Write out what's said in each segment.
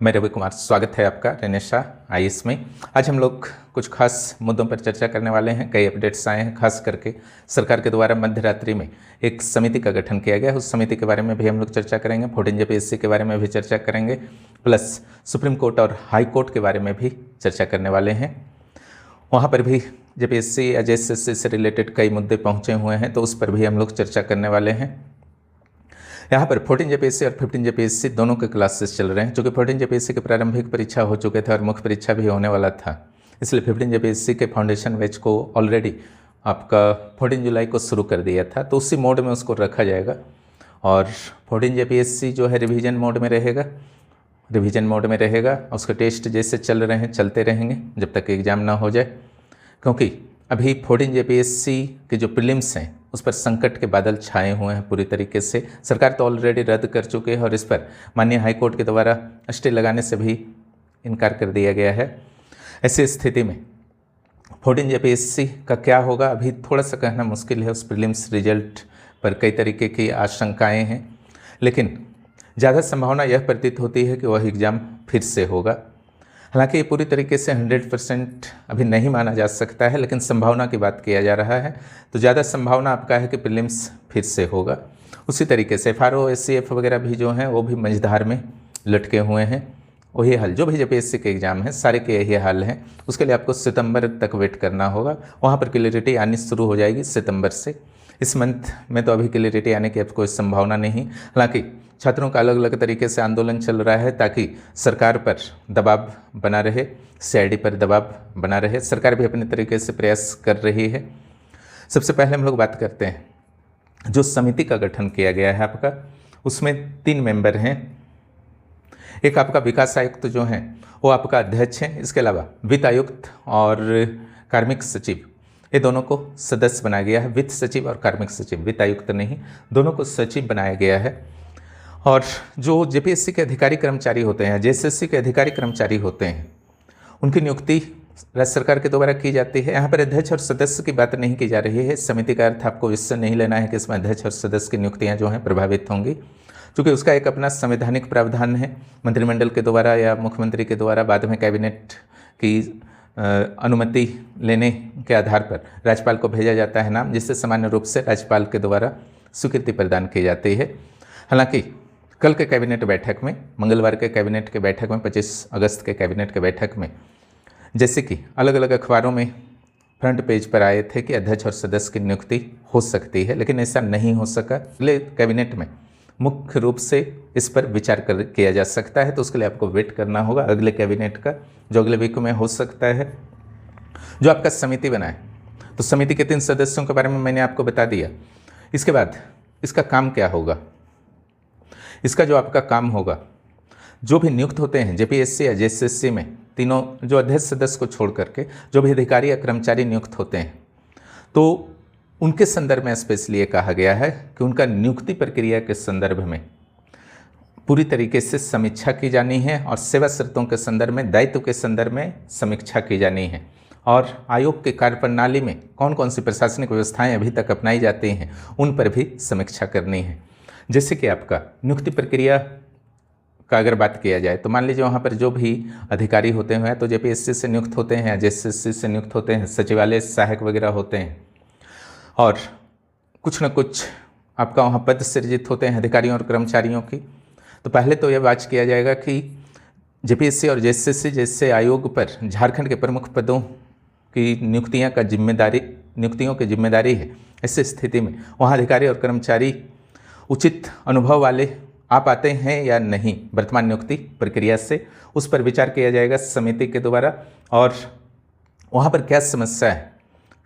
मैं रवि कुमार, स्वागत है आपका रेनेशा आईएएस में। आज हम लोग कुछ खास मुद्दों पर चर्चा करने वाले हैं। कई अपडेट्स आए हैं, खास करके सरकार के द्वारा मध्य रात्रि में एक समिति का गठन किया गया है। उस समिति के बारे में भी हम लोग चर्चा करेंगे। 14 जेपीएससी के बारे में भी चर्चा करेंगे, प्लस सुप्रीम कोर्ट और हाई कोर्ट के बारे में भी चर्चा करने वाले हैं। वहाँ पर भी जेपीएससी या जेएसएससी से रिलेटेड कई मुद्दे पहुँचे हुए हैं, तो उस पर भी हम लोग चर्चा करने वाले हैं। यहाँ पर 14 जेपीएससी और 15 जेपीएससी दोनों के क्लासेस चल रहे हैं। चूँकि 14 जेपीएससी के प्रारंभिक परीक्षा हो चुके थे और मुख्य परीक्षा भी होने वाला था, इसलिए 15 जेपीएससी के फाउंडेशन बैच को ऑलरेडी आपका 14 जुलाई को शुरू कर दिया था, तो उसी मोड में उसको रखा जाएगा। और 14 जेपीएससी जो है रिवीजन मोड में रहेगा। उसके टेस्ट जैसे चल रहे हैं चलते रहेंगे जब तक एग्ज़ाम ना हो जाए, क्योंकि अभी 14 जेपीएससी के जो प्रीलिम्स हैं उस पर संकट के बादल छाए हुए हैं पूरी तरीके से। सरकार तो ऑलरेडी रद्द कर चुके हैं और इस पर माननीय हाई कोर्ट के द्वारा स्टे लगाने से भी इनकार कर दिया गया है। ऐसी स्थिति में 14 जेपीएससी का क्या होगा अभी थोड़ा सा कहना मुश्किल है। उस प्रीलिम्स रिजल्ट पर कई तरीके की आशंकाएँ हैं, लेकिन ज़्यादा संभावना यह प्रतीत होती है कि वह एग्ज़ाम फिर से होगा। हालांकि ये पूरी तरीके से 100% अभी नहीं माना जा सकता है, लेकिन संभावना की बात किया जा रहा है, तो ज़्यादा संभावना आपका है कि प्रीलिम्स फिर से होगा। उसी तरीके से FRO SCF वगैरह भी जो हैं वो भी मझधार में लटके हुए हैं। वही हाल जो भी जेपीएससी के एग्ज़ाम हैं सारे के यही हाल हैं। उसके लिए आपको सितंबर तक वेट करना होगा। वहाँ पर क्लियरिटी आनी शुरू हो जाएगी सितंबर से। इस मंथ में तो अभी क्लियरिटी आने की अब कोई संभावना नहीं। हालांकि छात्रों का अलग अलग तरीके से आंदोलन चल रहा है ताकि सरकार पर दबाव बना रहे, CID पर दबाव बना रहे। सरकार भी अपने तरीके से प्रयास कर रही है। सबसे पहले हम लोग बात करते हैं जो समिति का गठन किया गया है आपका, उसमें 3 मेंबर हैं। एक आपका विकास आयुक्त जो हैं वो आपका अध्यक्ष हैं। इसके अलावा वित्त आयुक्त और कार्मिक सचिव, ये दोनों को सदस्य बनाया गया है। वित्त सचिव और कार्मिक सचिव, वित्त आयुक्त नहीं, दोनों को सचिव बनाया गया है। और जो जेपीएससी के अधिकारी कर्मचारी होते हैं, जेएसएससी के अधिकारी कर्मचारी होते हैं, उनकी नियुक्ति राज्य सरकार के द्वारा की जाती है। यहाँ पर अध्यक्ष और सदस्य की बात नहीं की जा रही है। समिति का अर्थ आपको इससे नहीं लेना है कि इसमें अध्यक्ष और सदस्य की नियुक्तियाँ जो हैं प्रभावित होंगी, क्योंकि उसका एक अपना संवैधानिक प्रावधान है। मंत्रिमंडल के द्वारा या मुख्यमंत्री के द्वारा बाद में कैबिनेट की अनुमति लेने के आधार पर राज्यपाल को भेजा जाता है नाम, जिससे सामान्य रूप से राज्यपाल के द्वारा स्वीकृति प्रदान की जाती है। हालांकि कल के कैबिनेट बैठक में, मंगलवार के कैबिनेट के बैठक में, 25 अगस्त के कैबिनेट के बैठक में, जैसे कि अलग अलग अखबारों में फ्रंट पेज पर आए थे कि अध्यक्ष और सदस्य की नियुक्ति हो सकती है, लेकिन ऐसा नहीं हो सका। अगले कैबिनेट में मुख्य रूप से इस पर विचार किया जा सकता है, तो उसके लिए आपको वेट करना होगा अगले कैबिनेट का, जो अगले वीक में हो सकता है। जो आपका समिति बना है, तो समिति के 3 सदस्यों के बारे में मैंने आपको बता दिया। इसके बाद इसका काम क्या होगा? इसका जो आपका काम होगा, जो भी नियुक्त होते हैं जेपीएससी या जेएसएससी में, तीनों जो अध्यक्ष सदस्य को छोड़ करके जो भी अधिकारी या कर्मचारी नियुक्त होते हैं, तो उनके संदर्भ में स्पेशली ये कहा गया है कि उनका नियुक्ति प्रक्रिया के संदर्भ में पूरी तरीके से समीक्षा की जानी है और सेवा शर्तों के संदर्भ में, दायित्व के संदर्भ में समीक्षा की जानी है। और आयोग के कार्यप्रणाली में कौन कौन सी प्रशासनिक व्यवस्थाएं अभी तक अपनाई जाती हैं उन पर भी समीक्षा करनी है। जैसे कि आपका नियुक्ति प्रक्रिया का अगर बात किया जाए, तो मान लीजिए वहाँ पर जो भी अधिकारी होते हैं तो जेपीएससी से नियुक्त होते हैं या जेएसएससी से नियुक्त होते हैं, सचिवालय सहायक वगैरह होते हैं, और कुछ न कुछ आपका वहाँ पद सृजित होते हैं अधिकारियों और कर्मचारियों की। तो पहले तो यह बात किया जाएगा कि जेपीएससी और जेएसएससी जैसे आयोग पर झारखंड के प्रमुख पदों की नियुक्तियों की जिम्मेदारी है। ऐसी स्थिति में वहाँ अधिकारी और कर्मचारी उचित अनुभव वाले आ पाते हैं या नहीं वर्तमान नियुक्ति प्रक्रिया से, उस पर विचार किया जाएगा समिति के द्वारा। और वहाँ पर क्या समस्या है,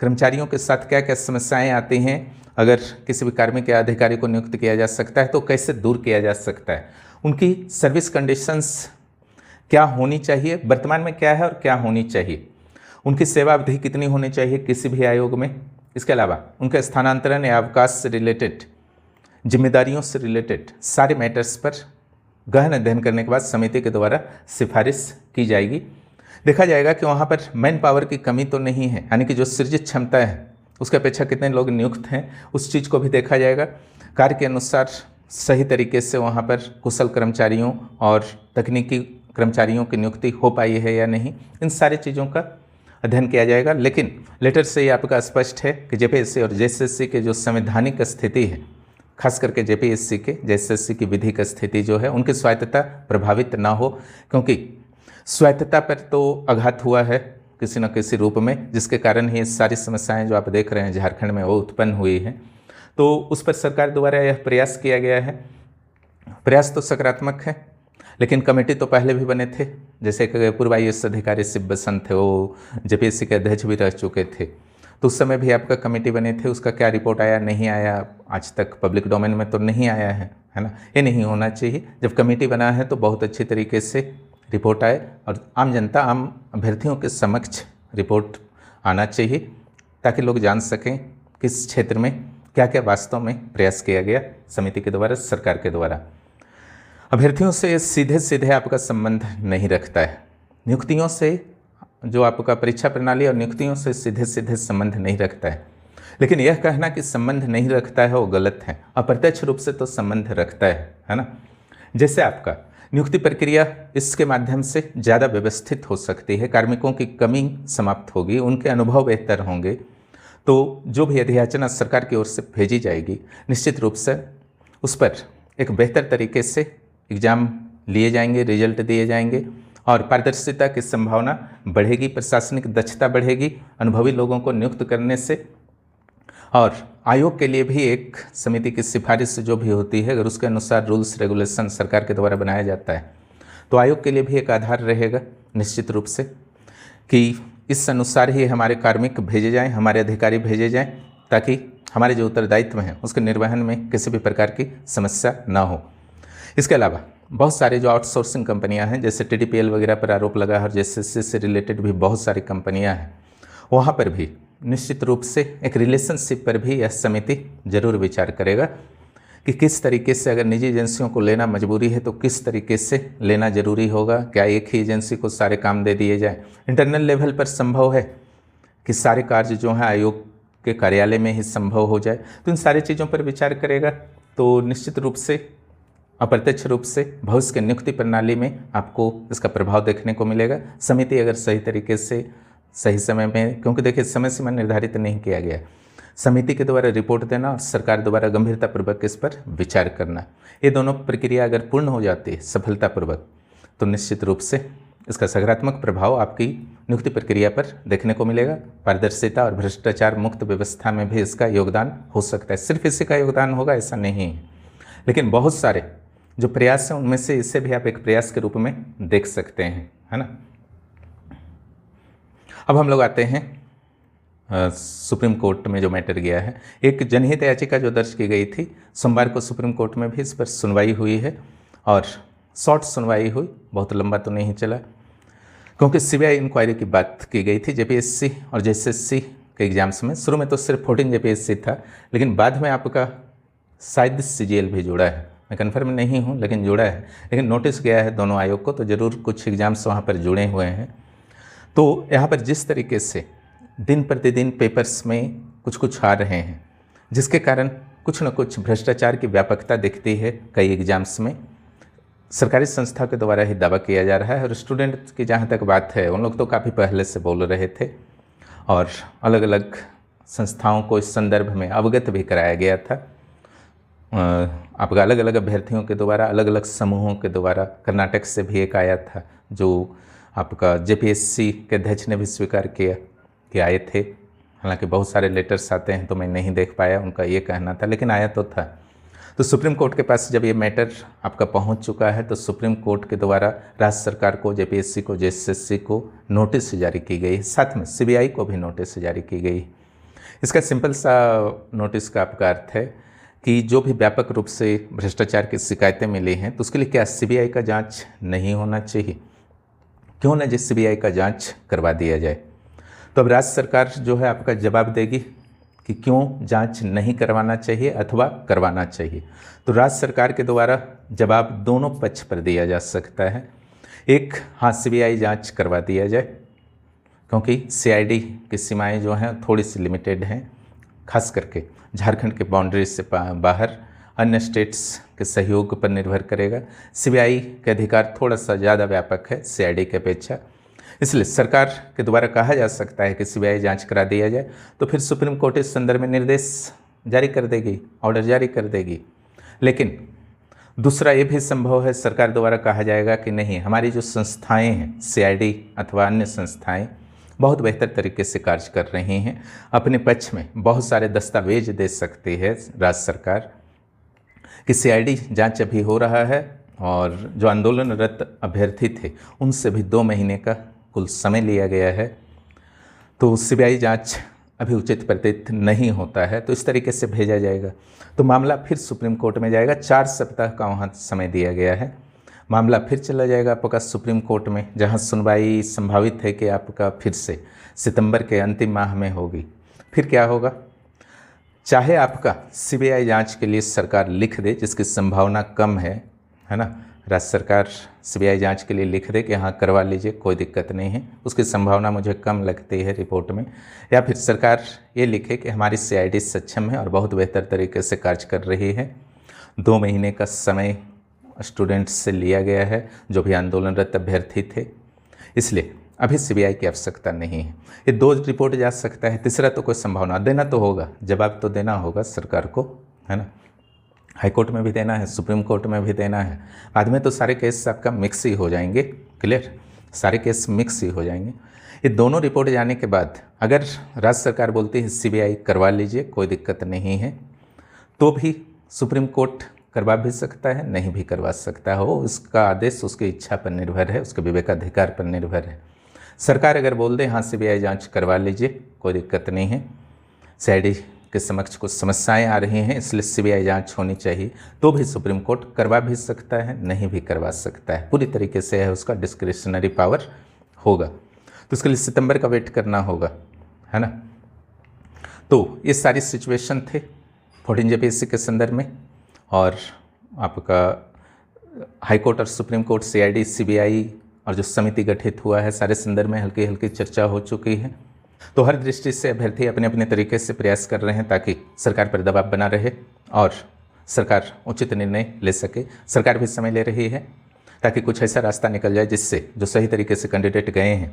कर्मचारियों के साथ क्या क्या समस्याएं आती हैं, अगर किसी भी कार्मिक या अधिकारी को नियुक्त किया जा सकता है तो कैसे दूर किया जा सकता है, उनकी सर्विस कंडीशंस क्या होनी चाहिए, वर्तमान में क्या है और क्या होनी चाहिए, उनकी सेवा अवधि कितनी होनी चाहिए किसी भी आयोग में। इसके अलावा उनके स्थानांतरण या अवकाश से रिलेटेड, जिम्मेदारियों से रिलेटेड सारे मैटर्स पर गहन अध्ययन करने के बाद समिति के द्वारा सिफारिश की जाएगी। देखा जाएगा कि वहाँ पर मैन पावर की कमी तो नहीं है, यानी कि जो सृजित क्षमता है उसके अपेक्षा कितने लोग नियुक्त हैं उस चीज़ को भी देखा जाएगा। कार्य के अनुसार सही तरीके से वहाँ पर कुशल कर्मचारियों और तकनीकी कर्मचारियों की नियुक्ति हो पाई है या नहीं, इन सारी चीज़ों का अध्ययन किया जाएगा। लेकिन लेटर से ही आपका स्पष्ट है कि जेपीएससी और जेएसएससी के जो संवैधानिक स्थिति है, खास करके जेपीएससी के, जेएसएससी की विधिक स्थिति जो है, उनकी स्वायत्तता प्रभावित ना हो, क्योंकि स्वायत्तता पर तो आघात हुआ है किसी न किसी रूप में, जिसके कारण ही सारी समस्याएं जो आप देख रहे हैं झारखंड में वो उत्पन्न हुई हैं। तो उस पर सरकार द्वारा यह प्रयास किया गया है। प्रयास तो सकारात्मक है, लेकिन कमेटी तो पहले भी बने थे। जैसे कि पूर्व IAS अधिकारी शिव बसंत थे, वो जेपीएससी के अध्यक्ष भी रह चुके थे, तो उस समय भी आपका कमेटी बने थे। उसका क्या रिपोर्ट आया नहीं आया आज तक पब्लिक डोमेन में तो नहीं आया है ना। ये नहीं होना चाहिए। जब कमेटी बना है तो बहुत अच्छी तरीके से रिपोर्ट आए और आम जनता, आम अभ्यर्थियों के समक्ष रिपोर्ट आना चाहिए, ताकि लोग जान सकें किस क्षेत्र में क्या क्या वास्तव में प्रयास किया गया समिति के द्वारा, सरकार के द्वारा। अभ्यर्थियों से सीधे सीधे आपका संबंध नहीं रखता है। नियुक्तियों से जो आपका परीक्षा प्रणाली और नियुक्तियों से सीधे सीधे संबंध नहीं रखता है। लेकिन यह कहना कि संबंध नहीं रखता है वो गलत है। अप्रत्यक्ष रूप से तो संबंध रखता है ना। जैसे आपका नियुक्ति प्रक्रिया इसके माध्यम से ज़्यादा व्यवस्थित हो सकती है, कार्मिकों की कमी समाप्त होगी, उनके अनुभव बेहतर होंगे, तो जो भी अधियाचना सरकार की ओर से भेजी जाएगी निश्चित रूप से उस पर एक बेहतर तरीके से एग्ज़ाम लिए जाएंगे, रिजल्ट दिए जाएंगे और पारदर्शिता की संभावना बढ़ेगी, प्रशासनिक दक्षता बढ़ेगी अनुभवी लोगों को नियुक्त करने से। और आयोग के लिए भी एक समिति की सिफारिश जो भी होती है, अगर उसके अनुसार रूल्स रेगुलेशन सरकार के द्वारा बनाया जाता है तो आयोग के लिए भी एक आधार रहेगा निश्चित रूप से कि इस अनुसार ही हमारे कार्मिक भेजे जाएं, हमारे अधिकारी भेजे जाएं, ताकि हमारे जो उत्तरदायित्व हैं उसके निर्वहन में किसी भी प्रकार की समस्या ना हो। इसके अलावा बहुत सारे जो आउटसोर्सिंग कंपनियां हैं, जैसे TDPL वगैरह पर आरोप लगा है, जैसे से रिलेटेड भी बहुत सारी कंपनियां हैं, वहाँ पर भी निश्चित रूप से एक रिलेशनशिप पर भी यह समिति जरूर विचार करेगा कि किस तरीके से, अगर निजी एजेंसियों को लेना मजबूरी है तो किस तरीके से लेना जरूरी होगा। क्या एक ही एजेंसी को सारे काम दे दिए जाए? इंटरनल लेवल पर संभव है कि सारे कार्य जो हैं आयोग के कार्यालय में ही संभव हो जाए? तो इन सारी चीज़ों पर विचार करेगा। तो निश्चित रूप से अप्रत्यक्ष रूप से भविष्य के नियुक्ति प्रणाली में आपको इसका प्रभाव देखने को मिलेगा। समिति अगर सही तरीके से सही समय में, क्योंकि देखिए समय सीमा निर्धारित नहीं किया गया, समिति के द्वारा रिपोर्ट देना और सरकार द्वारा गंभीरतापूर्वक इस पर विचार करना, ये दोनों प्रक्रिया अगर पूर्ण हो जाती है सफलतापूर्वक तो निश्चित रूप से इसका सकारात्मक प्रभाव आपकी नियुक्ति प्रक्रिया पर देखने को मिलेगा। पारदर्शिता और भ्रष्टाचार मुक्त व्यवस्था में भी इसका योगदान हो सकता है। सिर्फ इसी का योगदान होगा ऐसा नहीं है, लेकिन बहुत सारे जो प्रयास हैं उनमें से इसे भी आप एक प्रयास के रूप में देख सकते हैं, है ना। अब हम लोग आते हैं सुप्रीम कोर्ट में जो मैटर गया है। एक जनहित याचिका जो दर्ज की गई थी, सोमवार को सुप्रीम कोर्ट में भी इस पर सुनवाई हुई है और शॉर्ट सुनवाई हुई, बहुत लंबा तो नहीं चला, क्योंकि CBI इंक्वायरी की बात की गई थी जेपीएससी और जेएसएससी के एग्जाम्स में। शुरू में तो सिर्फ 14 जेपीएससी था, लेकिन बाद में आपका शायद CGL भी जुड़ा है, मैं कन्फर्म नहीं हूँ, लेकिन जुड़ा है। लेकिन नोटिस गया है दोनों आयोग को, तो ज़रूर कुछ एग्जाम्स वहाँ पर जुड़े हुए हैं। तो यहाँ पर जिस तरीके से दिन प्रतिदिन पेपर्स में कुछ कुछ आ रहे हैं, जिसके कारण कुछ न कुछ भ्रष्टाचार की व्यापकता दिखती है कई एग्जाम्स में, सरकारी संस्था के द्वारा ही दावा किया जा रहा है। और स्टूडेंट की जहाँ तक बात है, उन लोग तो काफ़ी पहले से बोल रहे थे और अलग अलग संस्थाओं को इस संदर्भ में अवगत भी कराया गया था। आपका अलग अलग अभ्यर्थियों के द्वारा, अलग अलग समूहों के द्वारा, कर्नाटक से भी एक आया था जो आपका जेपीएससी के अध्यक्ष ने भी स्वीकार किया कि आए थे। हालांकि बहुत सारे लेटर्स आते हैं तो मैं नहीं देख पाया, उनका ये कहना था, लेकिन आया तो था। तो सुप्रीम कोर्ट के पास जब ये मैटर आपका पहुंच चुका है तो सुप्रीम कोर्ट के द्वारा राज्य सरकार को, जेपीएससी को, जेएसएससी को नोटिस जारी की गई, साथ में CBI को भी नोटिस जारी की गई। इसका सिंपल सा नोटिस का आपका अर्थ है कि जो भी व्यापक रूप से भ्रष्टाचार की शिकायतें मिली हैं तो उसके लिए क्या CBI का जांच नहीं होना चाहिए? क्यों न जिस CBI का जांच करवा दिया जाए। तो अब राज्य सरकार जो है आपका जवाब देगी कि क्यों जांच नहीं करवाना चाहिए अथवा करवाना चाहिए। तो राज्य सरकार के द्वारा जवाब दोनों पक्ष पर दिया जा सकता है। एक, हाँ CBI जांच करवा दिया जाए, क्योंकि CID की सीमाएं जो हैं थोड़ी सी लिमिटेड हैं, खास करके झारखंड के बाउंड्री से बाहर अन्य स्टेट्स के सहयोग पर निर्भर करेगा। सीबीआई के अधिकार थोड़ा सा ज़्यादा व्यापक है सीआईडी की अपेक्षा, इसलिए सरकार के द्वारा कहा जा सकता है कि सीबीआई जांच करा दिया जाए, तो फिर सुप्रीम कोर्ट इस संदर्भ में निर्देश जारी कर देगी, ऑर्डर जारी कर देगी। लेकिन दूसरा ये भी संभव है, सरकार द्वारा कहा जाएगा कि नहीं, हमारी जो संस्थाएं हैं सीआईडी अथवा अन्य संस्थाएं बहुत बेहतर तरीके से कार्य कर रही हैं, अपने पक्ष में बहुत सारे दस्तावेज दे सकती है राज्य सरकार कि सीआईडी जांच अभी हो रहा है और जो आंदोलनरत अभ्यर्थी थे उनसे भी 2 महीने का कुल समय लिया गया है, तो सीबीआई जांच अभी उचित प्रतीत नहीं होता है, तो इस तरीके से भेजा जाएगा। तो मामला फिर सुप्रीम कोर्ट में जाएगा, 4 सप्ताह का वहाँ समय दिया गया है। मामला फिर चला जाएगा आपका सुप्रीम कोर्ट में, जहाँ सुनवाई संभावित है कि आपका फिर से सितंबर के अंतिम माह में होगी। फिर क्या होगा, चाहे आपका सीबीआई जांच के लिए सरकार लिख दे, जिसकी संभावना कम है ना, राज्य सरकार सीबीआई जांच के लिए लिख दे कि हाँ करवा लीजिए, कोई दिक्कत नहीं है, उसकी संभावना मुझे कम लगती है रिपोर्ट में। या फिर सरकार ये लिखे कि हमारी सीआईडी सक्षम है और बहुत बेहतर तरीके से कार्य कर रही है। 2 महीने का समय स्टूडेंट्स से लिया गया है जो भी आंदोलनरत अभ्यर्थी थे, इसलिए अभी सीबीआई की आवश्यकता नहीं है। ये 2 रिपोर्ट जा सकता है, तीसरा तो कोई संभावना, देना तो होगा, जवाब तो देना होगा सरकार को, है ना। हाई कोर्ट में भी देना है, सुप्रीम कोर्ट में भी देना है, बाद में तो सारे केस आपका मिक्स ही हो जाएंगे, क्लियर, सारे केस मिक्स ही हो जाएंगे। ये दोनों रिपोर्ट जाने के बाद अगर राज्य सरकार बोलती है सीबीआई करवा लीजिए, कोई दिक्कत नहीं है, तो भी सुप्रीम कोर्ट करवा भी सकता है, नहीं भी करवा सकता है, वो इसका आदेश उसकी इच्छा पर निर्भर है, उसके विवेकाधिकार पर निर्भर है। सरकार अगर बोल दे हाँ सीबीआई जांच करवा लीजिए, कोई दिक्कत नहीं है, सीआईडी के समक्ष कुछ समस्याएं आ रही हैं इसलिए सीबीआई जांच होनी चाहिए, तो भी सुप्रीम कोर्ट करवा भी सकता है, नहीं भी करवा सकता है, पूरी तरीके से है उसका डिस्क्रिशनरी पावर होगा। तो उसके लिए सितंबर का वेट करना होगा, है ना। तो ये सारी सिचुएशन थे 14 जेपीएससी के संदर्भ में, और आपका हाई कोर्ट और सुप्रीम कोर्ट, सीआईडी, सीबीआई और जो समिति गठित हुआ है, सारे संदर्भ में हल्की हल्की चर्चा हो चुकी है। तो हर दृष्टि से अभ्यर्थी अपने अपने तरीके से प्रयास कर रहे हैं ताकि सरकार पर दबाव बना रहे और सरकार उचित निर्णय ले सके। सरकार भी समय ले रही है ताकि कुछ ऐसा रास्ता निकल जाए जिससे जो सही तरीके से कैंडिडेट गए हैं,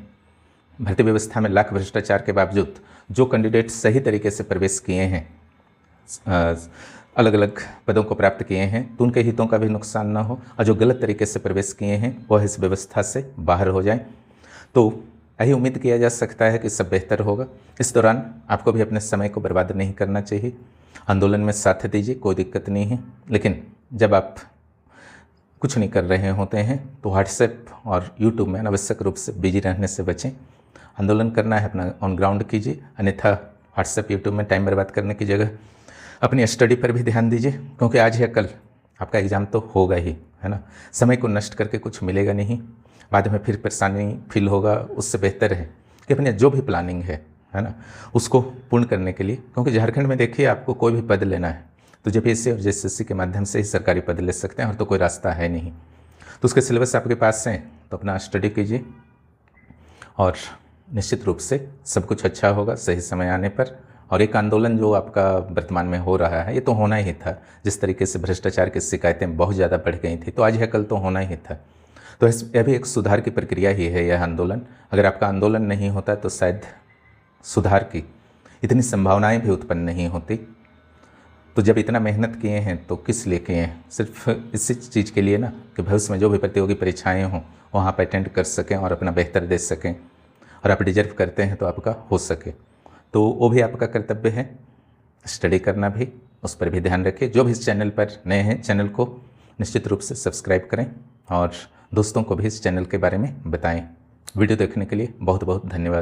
भर्ती व्यवस्था में लाख भ्रष्टाचार के बावजूद जो कैंडिडेट सही तरीके से प्रवेश किए हैं, अलग अलग पदों को प्राप्त किए हैं, तो उनके हितों का भी नुकसान ना हो, और जो गलत तरीके से प्रवेश किए हैं वह इस व्यवस्था से बाहर हो जाएं। तो यही उम्मीद किया जा सकता है कि सब बेहतर होगा। इस दौरान आपको भी अपने समय को बर्बाद नहीं करना चाहिए, आंदोलन में साथ दीजिए, कोई दिक्कत नहीं है। लेकिन जब आप कुछ नहीं कर रहे होते हैं तो व्हाट्सएप और यूट्यूब में अनावश्यक रूप से बिजी रहने से बचें। आंदोलन करना है अपना ऑन ग्राउंड कीजिए, अन्यथा व्हाट्सएप यूट्यूब में टाइम बर्बाद करने की जगह अपनी स्टडी पर भी ध्यान दीजिए, क्योंकि आज या कल आपका एग्ज़ाम तो होगा ही, है ना। समय को नष्ट करके कुछ मिलेगा नहीं, बाद में फिर परेशानी फील होगा। उससे बेहतर है कि अपनी जो भी प्लानिंग है ना, उसको पूर्ण करने के लिए, क्योंकि झारखंड में देखिए आपको कोई भी पद लेना है तो जेपीएससी और जेएसएससी के माध्यम से ही सरकारी पद ले सकते हैं, और तो कोई रास्ता है नहीं। तो उसके सिलेबस आपके पास हैं तो अपना स्टडी कीजिए और निश्चित रूप से सब कुछ अच्छा होगा सही समय आने पर। और एक आंदोलन जो आपका वर्तमान में हो रहा है ये तो होना ही था, जिस तरीके से भ्रष्टाचार की शिकायतें बहुत ज़्यादा बढ़ गई थी, तो आज या कल तो होना ही था। तो यह भी एक सुधार की प्रक्रिया ही है यह आंदोलन। अगर आपका आंदोलन नहीं होता तो शायद सुधार की इतनी संभावनाएं भी उत्पन्न नहीं होती। तो जब इतना मेहनत किए हैं तो किस लिए किए हैं, सिर्फ इसी चीज़ के लिए ना कि भविष्य में जो भी प्रतियोगी परीक्षाएं हों वहाँ पर अटेंड कर सकें और अपना बेहतर दे सकें, और आप डिजर्व करते हैं तो आपका हो सके। तो वो भी आपका कर्तव्य है, स्टडी करना भी, उस पर भी ध्यान रखिए। जो भी इस चैनल पर नए हैं चैनल को निश्चित रूप से सब्सक्राइब करें और दोस्तों को भी इस चैनल के बारे में बताएं। वीडियो देखने के लिए बहुत बहुत धन्यवाद।